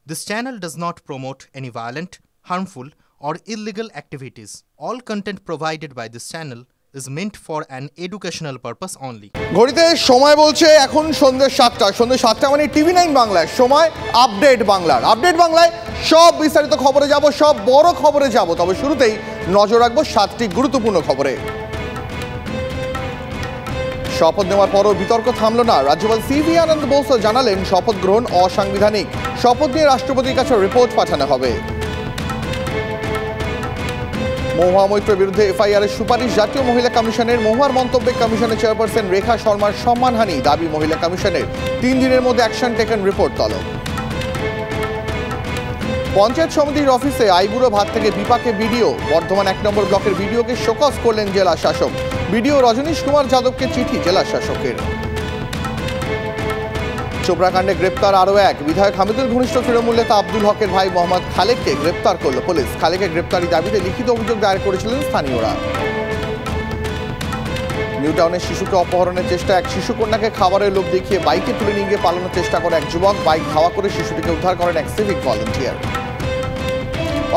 This channel does not promote any violent, harmful, or illegal activities. All content provided by this channel is meant for an educational purpose only. ঘড়িতে সময় বলছে এখন সন্ধ্যে 7টা। সন্ধ্যে 7টা মানে টিভি9 বাংলার সময় আপডেট বাংলার। আপডেট বাংলায় সব বিস্তারিত খবরে যাব, সব বড় খবরে যাব। তবে শুরুতেই নজর রাখবো 7টি গুরুত্বপূর্ণ খবরে। শপথ নেওয়ার পরও বিতর্ক থামল না। রাজ্যপাল সিভি আনন্দ বোস জানালেন শপথ গ্রহণ অসাংবিধানিক। শপথ নিয়ে রাষ্ট্রপতির কাছে রিপোর্ট পাঠানো হবে। মহুয়া মৈত্রের বিরুদ্ধে এফআইআরের সুপারিশ। জাতীয় মহিলা কমিশনের মহুয়ার মন্তব্যে কমিশনের চেয়ারপারসন রেখা শর্মার সম্মানহানি দাবি মহিলা কমিশনের। 3 দিনের মধ্যে অ্যাকশন টেকেন রিপোর্ট তলব। পঞ্চায়েত সমিতির অফিসে আইবুড়ো ভাত থেকে বিপাকে বিডিও। বর্ধমান 1 নম্বর ব্লকের বিডিওকে শোকজ করলেন জেলা শাসক। বিডিও রজনীশ কুমার যাদবকে চিঠি জেলা শাসকের। চোপড়াকাণ্ডে গ্রেপ্তার আরও এক বিধায়ক হামিদুল ঘনিষ্ঠ তৃণমূল নেতা আব্দুল হকের ভাই মোহাম্মদ খালেককে গ্রেপ্তার করল পুলিশ। খালেকের গ্রেপ্তারি দাবিতে লিখিত অভিযোগ দায়ের করেছিলেন স্থানীয়রা। নিউটাউনের শিশুকে অপহরণের চেষ্টা। এক শিশুকন্যাকে খাবারের লোভ দেখিয়ে বাইকে তুলে নিয়ে গিয়ে পালানোর চেষ্টা করে এক যুবক। বাইক ধাওয়া করে শিশুটিকে উদ্ধার করেন এক সিভিক ভলান্টিয়ার।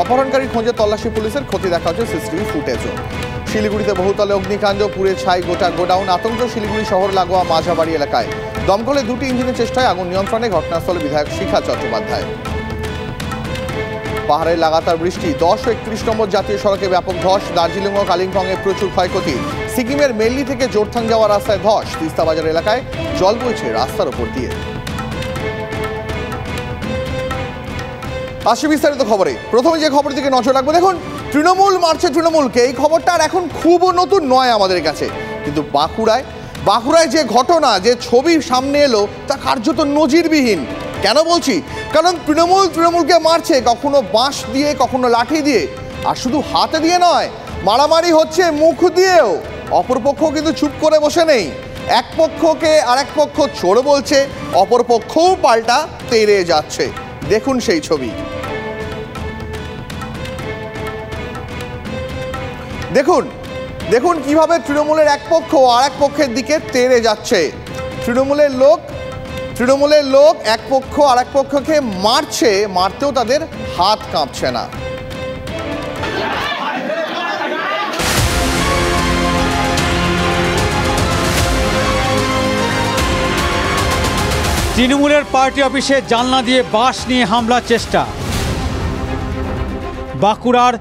অপহরণকারী খোঁজে তল্লাশি পুলিশের। ক্ষতি দেখা হচ্ছে সিসিটিভি ফুটেজও। শিলিগুড়িতে বহুতলে অগ্নিকাণ্ড, পুড়ে ছাই গোটা গোডাউন। আতঙ্ক শিলিগুড়ি শহর লাগোয়া মাঝাবাড়ি এলাকায়। দমকলে 2টি ইঞ্জিনের চেষ্টায় আগুন নিয়ন্ত্রণে। ঘটনাস্থলে বিধায়ক শিখা চট্টোপাধ্যায়। পাহাড়ে লাগাতার বৃষ্টি। 10 ও 31 নম্বর জাতীয় সড়কে ব্যাপক ধস। দার্জিলিং ও কালিম্পংয়ে প্রচুর ক্ষয়ক্ষতি। সিকিমের মেল্লি থেকে জোরথাং যাওয়ার রাস্তায় ধস। তিস্তা বাজার এলাকায় জল বইছে রাস্তার ওপর দিয়ে। আসি বিস্তারিত খবরে। প্রথমে যে খবর দিকে নজর রাখবো, দেখুন তৃণমূল মারছে তৃণমূলকে। এই খবরটা আর এখন খুবও নতুন নয় আমাদের কাছে, কিন্তু বাঁকুড়ায় যে ঘটনা, যে ছবি সামনে এলো তা কার্যত নজিরবিহীন। কেন বলছি? কারণ তৃণমূলকে মারছে, কখনো বাঁশ দিয়ে, কখনো লাঠি দিয়ে, আর শুধু হাতে দিয়ে নয়, মারামারি হচ্ছে মুখ দিয়েও। অপরপক্ষ কিন্তু চুপ করে বসে নেই। এক পক্ষকে আরেক পক্ষ চোর বলছে, অপরপক্ষও পাল্টা তেড়ে যাচ্ছে। দেখুন সেই ছবি। দেখুন কিভাবে তৃণমূলের এক পক্ষ আর এক পক্ষের দিকে তেড়ে যাচ্ছে। তৃণমূলের লোক এক পক্ষ আর এক পক্ষকে মারছে, মারতেও তাদের হাত কাঁপছে না। তৃণমূলের পার্টি অফিসে জানলা দিয়ে বাঁশ নিয়ে হামলার চেষ্টা। বাঁকুড়ার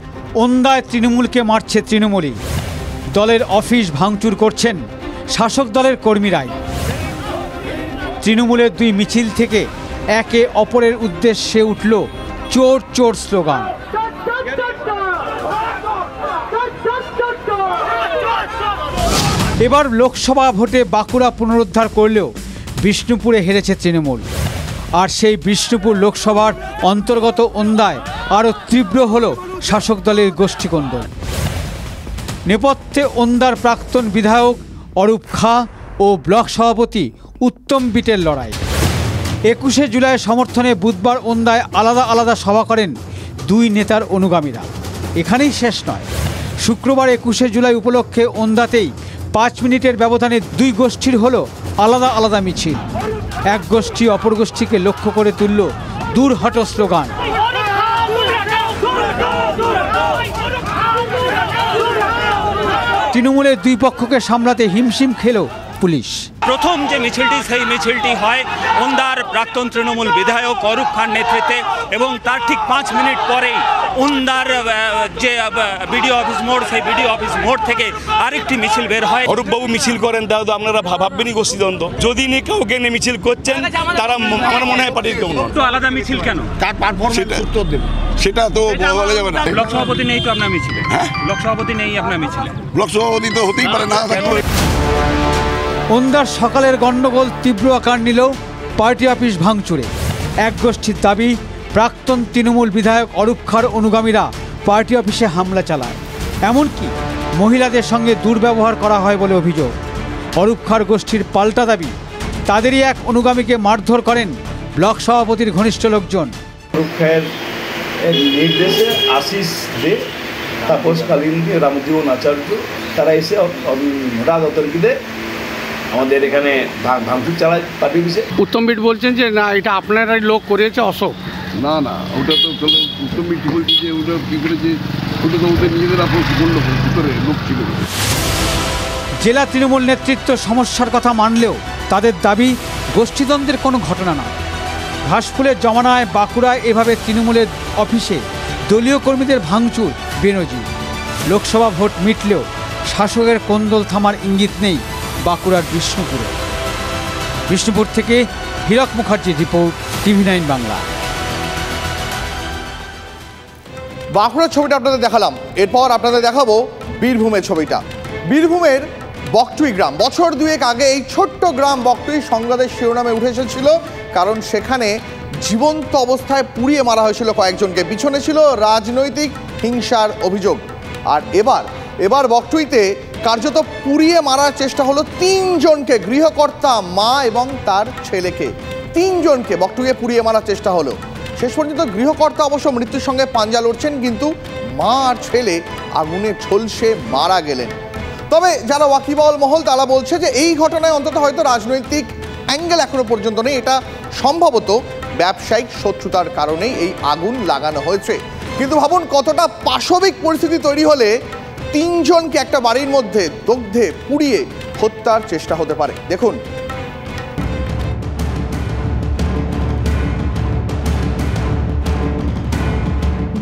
ওন্দায় তৃণমূলকে মারছে তৃণমূলই। দলের অফিস ভাঙচুর করছেন শাসক দলের কর্মীরাই। তৃণমূলের 2 মিছিল থেকে একে অপরের উদ্দেশ্যে উঠল চোর চোর স্লোগান। এবার লোকসভা ভোটে বাঁকুড়া পুনরুদ্ধার করলেও বিষ্ণুপুরে হেরেছে তৃণমূল। আর সেই বিষ্ণুপুর লোকসভার অন্তর্গত ওন্দায় আরও তীব্র হল শাসক দলের গোষ্ঠীকন্দল। নেপথ্যে ওন্দার প্রাক্তন বিধায়ক অরূপ খাঁ ও ব্লক সভাপতি উত্তম বিটের লড়াই। 21শে জুলাই সমর্থনে বুধবার ওন্দায় আলাদা আলাদা সভা করেন 2 নেতার অনুগামীরা। এখানেই শেষ নয়, শুক্রবার 21শে জুলাই উপলক্ষে ওন্দাতেই 5 মিনিটের ব্যবধানে 2 গোষ্ঠীর হলো আলাদা আলাদা মিছিল। এক গোষ্ঠী অপর গোষ্ঠীকে লক্ষ্য করে তুলল দূর হটো স্লোগান। তৃণমূলের 2 পক্ষকে সামলাতে হিমশিম খেল পুলিশ। প্রথম যে মিছিলটি, সেই মিছিলটি হয় ওন্দার প্রাক্তন তৃণমূল বিধায়ক অরূপ খান নেতৃত্বে, এবং তার ঠিক 5 মিনিট পরেই ওন্দার যে বিডিও অফিস মোড়, সেই বিডিও অফিস মোড় থেকে আরেকটি মিছিল বের হয়। অরূপবাবু মিছিল করেন, তাহলে আপনারা ভাববেনই গোষ্ঠীদ্বন্দ্ব। যদি নিয়ে কাউকে নিয়ে মিছিল করছেন, তারা আমার মনে হয় পার্টির কেউ নয়। তো আলাদা মিছিল কেন? তার পারফরম্যান্স উত্তর দেবে, সেটা তো বলা যাবে না। ব্লক সভাপতি নেই তো আপনার মিছিলে? হ্যাঁ, ব্লক সভাপতি নেই আপনার মিছিলে? ব্লক সভাপতি তো হতেই পারে না। ওন্দার সকালের গণ্ডগোল তীব্র আকার নিল পার্টি অফিস ভাঙচুরে। এক গোষ্ঠীর দাবি, প্রাক্তন তৃণমূল বিধায়ক অরূপ খাঁর অনুগামীরা পার্টি অফিসে হামলা চালায়। এমনকি মহিলাদের সঙ্গে দুর্ব্যবহার করা হয় বলে অভিযোগ। অরূপ খাঁর গোষ্ঠীর পাল্টা দাবি, তাদেরই এক অনুগামীকে মারধর করেন ব্লক সভাপতির ঘনিষ্ঠ লোকজন। অরূপ খাঁর নির্দেশে আশিস দে, তাপস কালিন্দী, রামজীবন আচার্য, তারা এসে রাত অতর্কিতে আমাদের এখানে ভাঙচুর চালায় পার্টি অফিসে। উত্তম বিট বলছেন যে না, এটা আপনারাই লোক করেছে অশোক। না না, ওটা তো মিটি বলছি যে ওটা কী করেছে, ওটা তো ওদের নিজেদের আপন বললো কী করে লোক ছিল। জেলা তৃণমূল নেতৃত্ব সমস্যার কথা মানলেও তাদের দাবি গোষ্ঠীদ্বন্দ্বের কোনো ঘটনা না। ঘাসফুলের জমানায় বাঁকুড়ায় এভাবে তৃণমূলের অফিসে দলীয় কর্মীদের ভাঙচুর বেনজির। লোকসভা ভোট মিটলেও শাসকের কোন্দল থামার ইঙ্গিত নেই বাঁকুড়ার বিষ্ণুপুরে। বিষ্ণুপুর থেকে হীরক মুখার্জির রিপোর্ট, TV9 বাংলা। বাঁকুড়ার ছবিটা আপনাদের দেখালাম, এরপর আপনাদের দেখাবো বীরভূমের ছবিটা। বীরভূমের বকটুই গ্রাম, বছর দুয়েক আগে এই ছোট্ট গ্রাম বকটুই সংবাদের শিরোনামে উঠে এসেছিল, কারণ সেখানে জীবন্ত অবস্থায় পুড়িয়ে মারা হয়েছিল কয়েকজনকে। পিছনে ছিল রাজনৈতিক হিংসার অভিযোগ। আর এবার বকটুইতে কার্যত পুড়িয়ে মারার চেষ্টা হলো 3 জনকে, গৃহকর্তা, মা এবং তার ছেলেকে। 3 জনকে বকটুইয়ে পুড়িয়ে মারার চেষ্টা হলো। শেষ পর্যন্ত গৃহকর্তা অবশ্য মৃত্যুর সঙ্গে পাঞ্জা লড়ছেন, কিন্তু মা আর ছেলে আগুনে ঝলসে মারা গেলেন। তবে যারা ওয়াকিবহাল মহল তারা বলছে যে এই ঘটনায় অন্তত হয়তো রাজনৈতিক অ্যাঙ্গেল এখনো পর্যন্ত নেই, এটা সম্ভবত ব্যবসায়িক শত্রুতার কারণেই এই আগুন লাগানো হয়েছে। কিন্তু ভাবুন কতটা পাশবিক পরিস্থিতি তৈরি হলে 3 জনকে একটা বাড়ির মধ্যে দগ্ধে পুড়িয়ে হত্যার চেষ্টা হতে পারে। দেখুন।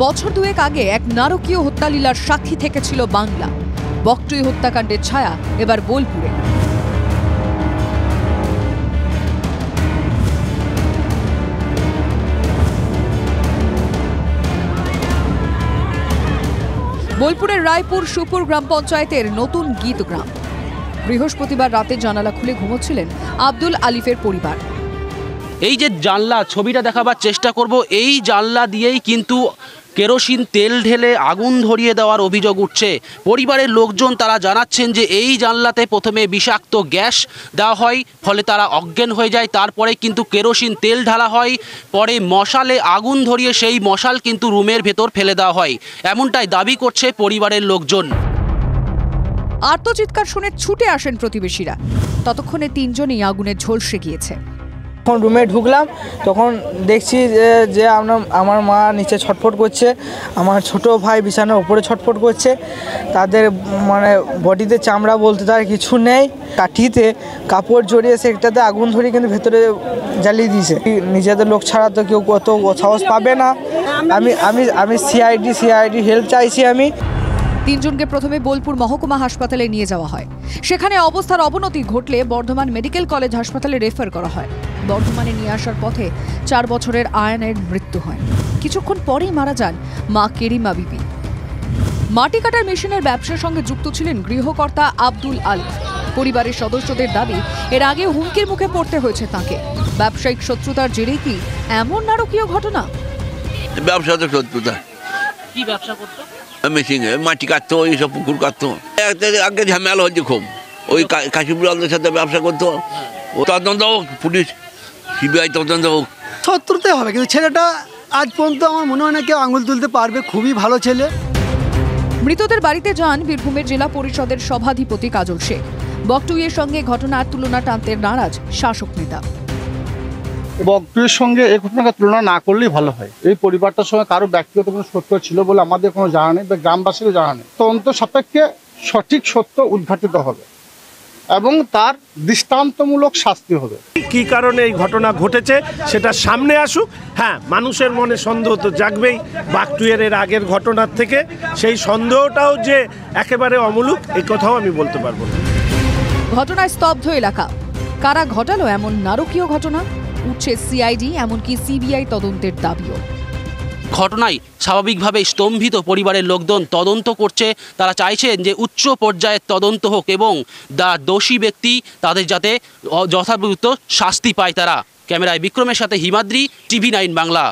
বছর দুয়েক আগে এক নারকীয় হত্যালীলার সাক্ষী থেকেছিল বাংলা। বকটুই হত্যাকাণ্ডের ছায়া এবার বোলপুরে। বোলপুরের রায়পুর সুপুর গ্রাম পঞ্চায়েতের নতুন গীত গ্রাম। বৃহস্পতিবার রাতে জানালা খুলে ঘুমোচ্ছিলেন আব্দুল আলিফের পরিবার। এই যে জানলা ছবিটা দেখাবার চেষ্টা করব, এই জানলা দিয়েই কিন্তু কেরোসিন তেল ঢেলে আগুন ধরিয়ে দেওয়ার অভিযোগ উঠছে। পরিবারের লোকজন তারা জানাচ্ছেন যে এই জানলাতে প্রথমে বিষাক্ত গ্যাস দেওয়া হয়, ফলে তারা অজ্ঞান হয়ে যায়। তারপরে কিন্তু কেরোসিন তেল ঢালা হয়, পরে মশালে আগুন ধরিয়ে সেই মশাল কিন্তু রুমের ভেতর ফেলে দেওয়া হয়, এমনটাই দাবি করছে পরিবারের লোকজন। আর্তচিৎকার শুনে ছুটে আসেন প্রতিবেশীরা। ততক্ষণে 3 জনই আগুনে ঝলসে গিয়েছে। যখন রুমে ঢুকলাম তখন দেখছি যে আমার মা নিচে ছটফট করছে, আমার ছোট ভাই বিছানার উপরে ছটফট করছে। তাদের মানে বডিতে চামড়া বলতে তার কিছু নেই। কাঠিতে কাপড় জড়িয়ে সেটাতে আগুন ধরিয়ে কিন্তু ভেতরে জ্বালিয়ে দিয়েছে। নিজেদের লোক ছাড়া তো কেউ কত সাহস পাবে না। আমি সিআইডি হেল্প চাইছি। আমি 3 জনকে প্রথমে বোলপুর মহকুমা হাসপাতালে নিয়ে যাওয়া হয়। সেখানে অবস্থার অবনতি ঘটলে বর্ধমান মেডিকেল কলেজ হাসপাতালে রেফার করা হয়। বর্ধমানে নিয়ে আসার পথে 4 বছরের আয়ানের মৃত্যু হয়। কিছুক্ষণ পরেই মারা যান মা কেরিমা বিবি। মাটি কাটার মেশিনের ব্যবসার সঙ্গে যুক্ত ছিলেন গৃহকর্তা আব্দুল আলিফ। পরিবারের সদস্যদের দাবি এর আগে হুমকির মুখে পড়তে হয়েছে তাকে। ব্যবসায়িক শত্রুতার জেরেই কি এমন নারকীয় ঘটনা? ব্যবসাতে শত্রুতা। কি ব্যবসা করতো? মেশিনে মাটি কাটতো, এইসব পুকুর কাটতো। আগে ঝামেলা হচ্ছে খুব, ওই কাশিপুর আলদের সাথে ব্যবসা করতো। তদন্ত হোক, পুলিশ সিবিআই তদন্ত হোক। শত্রুতে হবে, কিন্তু ছেলেটা আজ পর্যন্ত আমার মনে হয় না কেউ আঙুল তুলতে পারবে। খুবই ভালো ছেলে। মৃতদের বাড়িতে যান বীরভূমের জেলা পরিষদের সভাধিপতি কাজল শেখ। বকটুইয়ের সঙ্গে ঘটনার তুলনা টানতে নারাজ শাসক নেতা। বকটুইয়ের সঙ্গে এই ঘটনাকে তুলনা না করলেই ভালো হয়। এই পরিবারটার সঙ্গে কারো ব্যক্তিগত কোনো সত্য ছিল বলে আমাদের কোনো জানা নেই বা গ্রামবাসীরও জানা নেই। তদন্ত সাপেক্ষে সঠিক সত্য উদ্ঘাটিত হবে এবং তার দৃষ্টান্তমূলক শাস্তি হবে। কি কারণে এই ঘটনা ঘটেছে সেটা সামনে আসুক। হ্যাঁ, মানুষের মনে সন্দেহ তো জাগবেই বকটুইয়ের এর আগের ঘটনার থেকে। সেই সন্দেহটাও যে একেবারে অমূলক এই কথাও আমি বলতে পারবো না। ঘটনায় স্তব্ধ এলাকা। কারা ঘটালো এমন নারকীয় ঘটনা? উঠছে সিআইডি, এমনকি সিবিআই তদন্তের দাবিও। ঘটনায় স্বাভাবিকভাবে স্তম্ভিত পরিবারের লোকজন তদন্ত করছে। তারা চাইছেন যে উচ্চ পর্যায়ের তদন্ত হোক এবং দোষী ব্যক্তি তাদের যাতে যথাযথ শাস্তি পায় তারা। ক্যামেরায় বিক্রমের সাথে হিমাদ্রি, TV9 বাংলা।